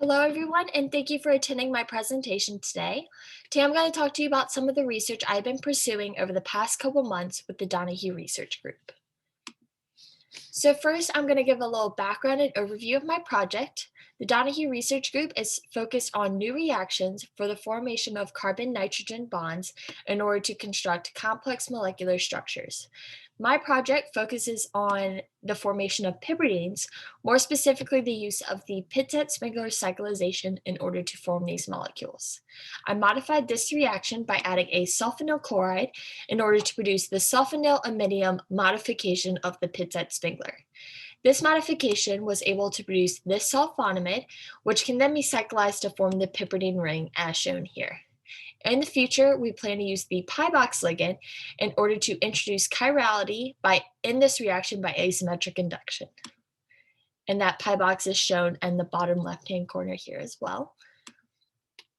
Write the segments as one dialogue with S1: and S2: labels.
S1: Hello, everyone, and thank you for attending my presentation today. Today, I'm going to talk to you about some of the research I've been pursuing over the past couple months with the Donahue Research Group. So first, I'm going to give a little background and overview of my project. The Donahue Research Group is focused on new reactions for the formation of carbon-nitrogen bonds in order to construct complex molecular structures. My project focuses on the formation of piperidines, more specifically the use of the Pictet-Spengler cycllization in order to form these molecules. I modified this reaction by adding a sulfonyl chloride in order to produce the sulfonyl-iminium modification of the Pictet-Spengler. This modification was able to produce this sulfonamide, which can then be cyclized to form the piperidine ring as shown here. In the future, we plan to use the pi box ligand in order to introduce chirality in this reaction by asymmetric induction. And that pi box is shown in the bottom left-hand corner here as well.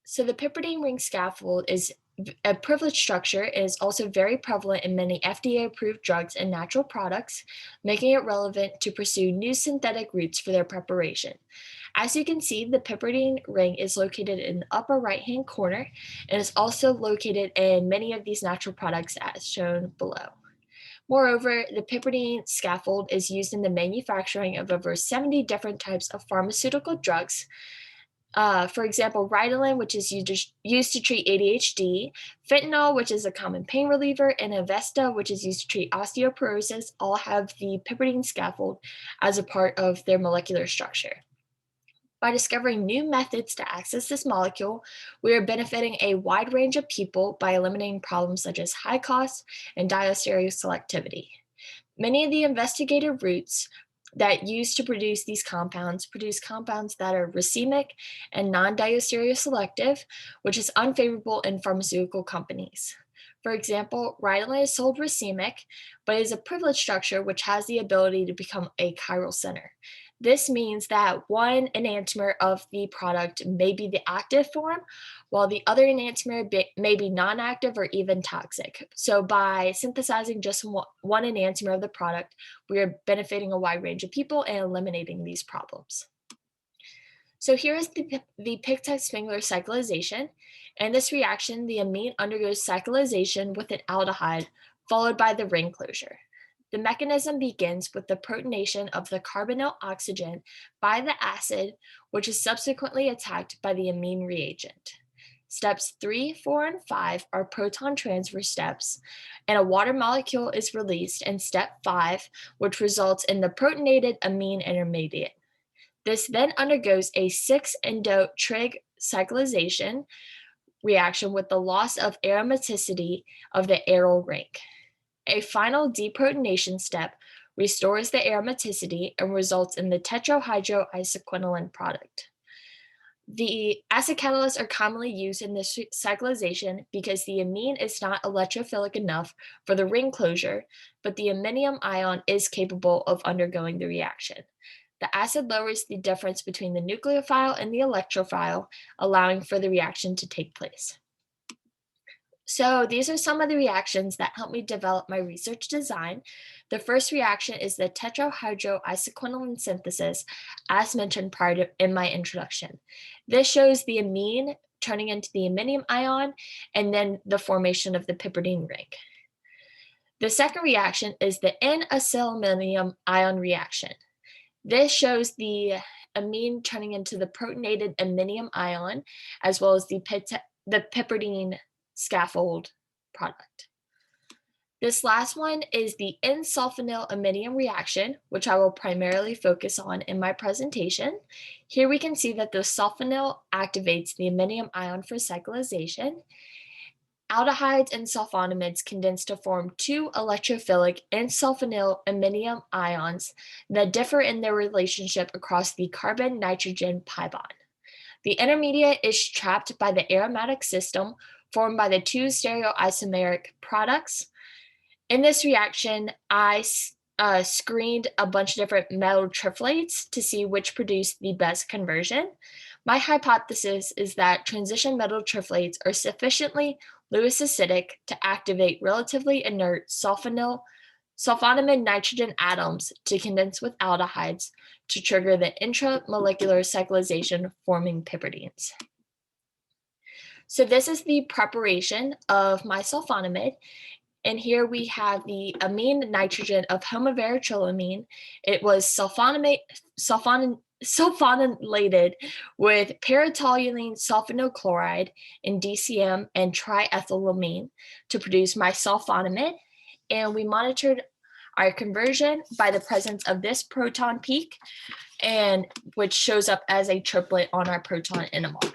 S1: So the piperidine ring scaffold is a privileged structure. It is also very prevalent in many FDA-approved drugs and natural products, making it relevant to pursue new synthetic routes for their preparation. As you can see, the piperidine ring is located in the upper right-hand corner and is also located in many of these natural products as shown below. Moreover, the piperidine scaffold is used in the manufacturing of over 70 different types of pharmaceutical drugs. For example, Ritalin, which is used to treat ADHD, fentanyl, which is a common pain reliever, and Avesta, which is used to treat osteoporosis, all have the piperidine scaffold as a part of their molecular structure. By discovering new methods to access this molecule, we are benefiting a wide range of people by eliminating problems such as high cost and stereoselectivity. Many of the investigative routes that used to produce these compounds produce compounds that are racemic and non-stereoselective, which is unfavorable in pharmaceutical companies. For example, Ritalin is sold racemic, but is a privileged structure which has the ability to become a chiral center. This means that one enantiomer of the product may be the active form, while the other enantiomer may be non-active or even toxic. So by synthesizing just one enantiomer of the product, we are benefiting a wide range of people and eliminating these problems. So here is the Pictet-Spengler cycllization. In this reaction, the amine undergoes cycllization with an aldehyde, followed by the ring closure. The mechanism begins with the protonation of the carbonyl oxygen by the acid, which is subsequently attacked by the amine reagent. Steps 3, 4, and 5 are proton transfer steps, and a water molecule is released in step 5, which results in the protonated amine intermediate. This then undergoes a 6-endo-trig cycllization reaction with the loss of aromaticity of the aryl ring. A final deprotonation step restores the aromaticity and results in the tetrahydroisoquinoline product. The acid catalysts are commonly used in this cycllization because the amine is not electrophilic enough for the ring closure, but the iminium ion is capable of undergoing the reaction. The acid lowers the difference between the nucleophile and the electrophile, allowing for the reaction to take place. So these are some of the reactions that helped me develop my research design. The first reaction is the tetrahydroisoquinoline synthesis, as mentioned in my introduction. This shows the amine turning into the iminium ion and then the formation of the piperidine ring. The second reaction is the N-acylaminium ion reaction. This shows the amine turning into the protonated iminium ion, as well as the piperidine scaffold product. This last one is the N-sulfonyl-iminium reaction, which I will primarily focus on in my presentation. Here we can see that the sulfonyl activates the iminium ion for cycllization. Aldehydes and sulfonamides condense to form two electrophilic N-sulfonyl-iminium ions that differ in their relationship across the carbon-nitrogen pi bond. The intermediate is trapped by the aromatic system formed by the two stereoisomeric products. In this reaction, I screened a bunch of different metal triphlates to see which produced the best conversion. My hypothesis is that transition metal triphlates are sufficiently Lewis acidic to activate relatively inert sulfonyl sulfonamide nitrogen atoms to condense with aldehydes to trigger the intramolecular cyclization forming piperidines. So this is the preparation of my sulfonamide. And here we have the amine nitrogen of homovariotylamine. It was sulfonylated with paratoluene sulfonyl chloride and DCM and triethylamine to produce my sulfonamide. And we monitored our conversion by the presence of this proton peak, and which shows up as a triplet on our proton NMR.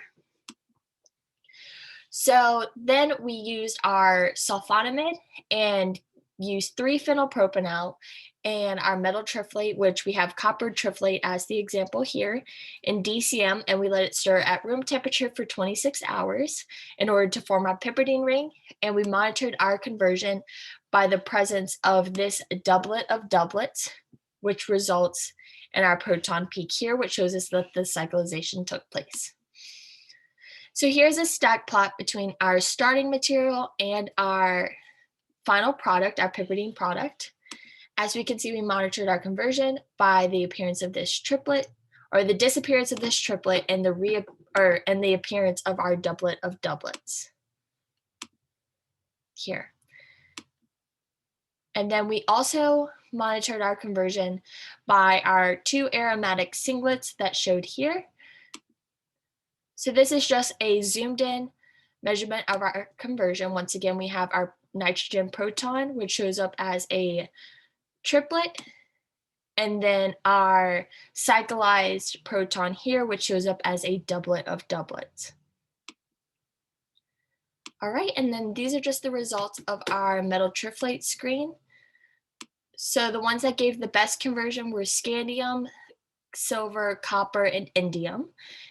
S1: So then we used our sulfonamide and used 3-phenylpropanol and our metal triflate, which we have copper triflate as the example here, in DCM, and we let it stir at room temperature for 26 hours in order to form our piperidine ring. And we monitored our conversion by the presence of this doublet of doublets, which results in our proton peak here, which shows us that the cyclization took place. So here's a stack plot between our starting material and our final product, our piperidine product. As we can see, we monitored our conversion by the appearance of this triplet, or the disappearance of this triplet, and the appearance of our doublet of doublets here. And then we also monitored our conversion by our 2 aromatic singlets that showed here. So this is just a zoomed in measurement of our conversion. Once again, we have our nitrogen proton, which shows up as a triplet, and then our cyclized proton here, which shows up as a doublet of doublets. All right, and then these are just the results of our metal triflate screen. So the ones that gave the best conversion were scandium, silver, copper, and indium.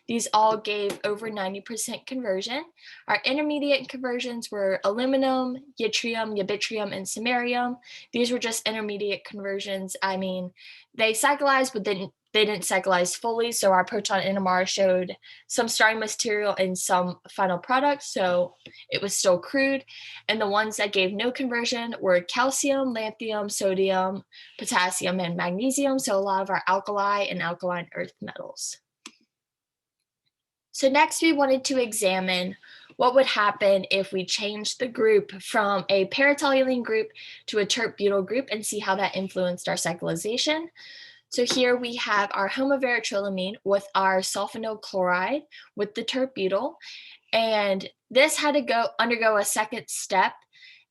S1: These all gave over 90% conversion. Our intermediate conversions were aluminum, yttrium, yttrium, and samarium. These were just intermediate conversions. I mean, they cyclized, but they didn't cyclize fully, so our proton NMR showed some starting material and some final product, so it was still crude. And the ones that gave no conversion were calcium, lithium, sodium, potassium, and magnesium, so a lot of our alkali and alkaline earth metals. So next we wanted to examine what would happen if we changed the group from a paratoluene group to a tert-butyl group and see how that influenced our cyclization. So here we have our homovariotylamine with our sulfonyl chloride with the tert-butyl, and this had to undergo a second step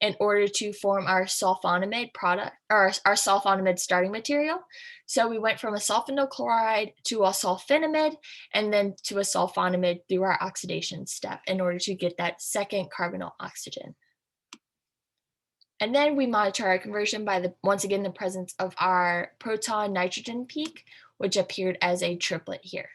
S1: in order to form our sulfonamide product, or our sulfonamide starting material. So we went from a sulfonyl chloride to a sulfonamide, and then to a sulfonamide through our oxidation step in order to get that second carbonyl oxygen. And then we monitor our conversion by once again the presence of our proton nitrogen peak, which appeared as a triplet here.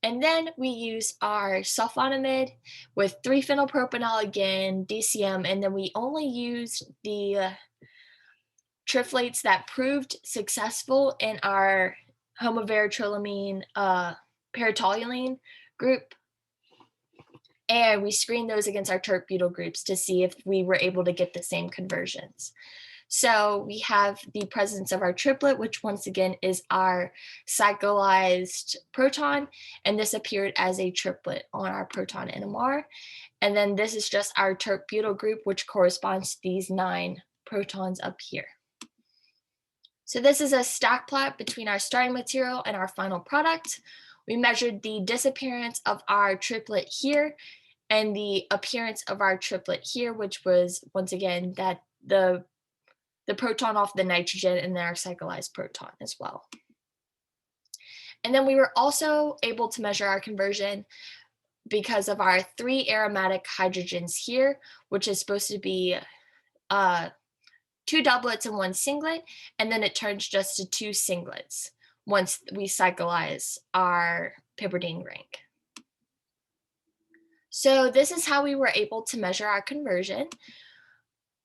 S1: And then we use our sulfonamide with 3-phenylpropanol again, DCM, and then we only used the triflates that proved successful in our homovariotylamine paratoluene group. And we screened those against our tert-butyl groups to see if we were able to get the same conversions. So we have the presence of our triplet, which once again is our cyclized proton, and this appeared as a triplet on our proton NMR. And then this is just our tert-butyl group, which corresponds to these 9 protons up here. So this is a stack plot between our starting material and our final product. We measured the disappearance of our triplet here and the appearance of our triplet here, which was once again that the proton off the nitrogen and then our cyclized proton as well. And then we were also able to measure our conversion because of our 3 aromatic hydrogens here, which is supposed to be 2 doublets and 1 singlet, and then it turns just to 2 singlets once we cyclize our piperidine ring. So this is how we were able to measure our conversion.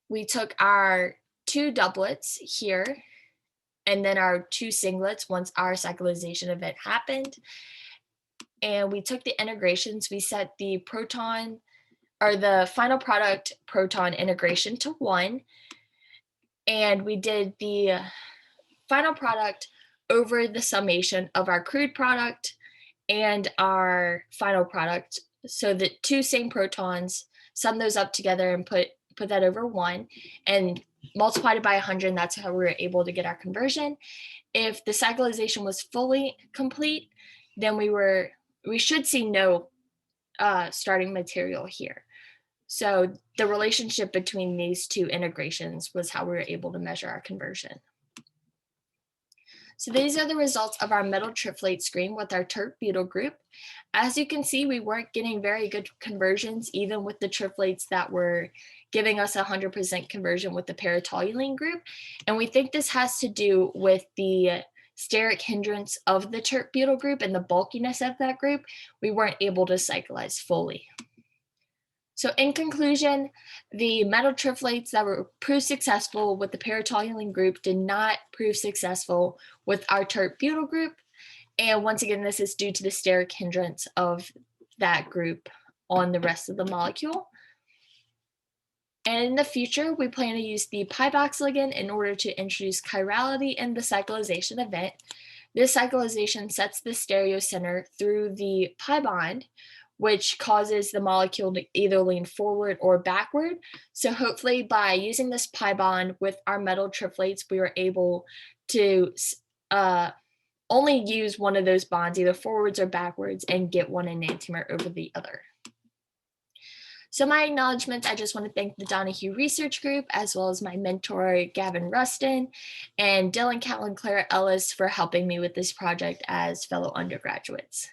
S1: We took our 2 doublets here, and then our 2 singlets once our cyclization event happened. And we took the integrations. We set the proton, or the final product proton integration to 1. and we did the final product over the summation of our crude product and our final product. So the two same protons, sum those up together and put that over 1 and multiplied it by 100, and that's how we were able to get our conversion. If the cyclization was fully complete, then we should see no starting material here. So the relationship between these two integrations was how we were able to measure our conversion. So these are the results of our metal triflate screen with our tert-butyl group. As you can see, we weren't getting very good conversions, even with the triflates that were giving us 100% conversion with the para-toluene group. And we think this has to do with the steric hindrance of the tert-butyl group and the bulkiness of that group. We weren't able to cyclize fully. So in conclusion, the metal triflates that were proved successful with the para-toluene group did not prove successful with our tert-butyl group. And once again, this is due to the steric hindrance of that group on the rest of the molecule. And in the future, we plan to use the pi box ligand in order to introduce chirality in the cyclization event. This cyclization sets the stereocenter through the pi bond, which causes the molecule to either lean forward or backward. So hopefully by using this pi bond with our metal triflates, we were able to only use one of those bonds, either forwards or backwards, and get one enantiomer over the other. So my acknowledgements, I just want to thank the Donahue Research Group, as well as my mentor, Gavin Rustin, and Dylan Catlin, Clara Ellis for helping me with this project as fellow undergraduates.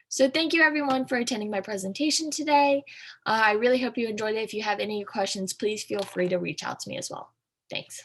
S1: So thank you everyone for attending my presentation today. I really hope you enjoyed it. If you have any questions, please feel free to reach out to me as well. Thanks.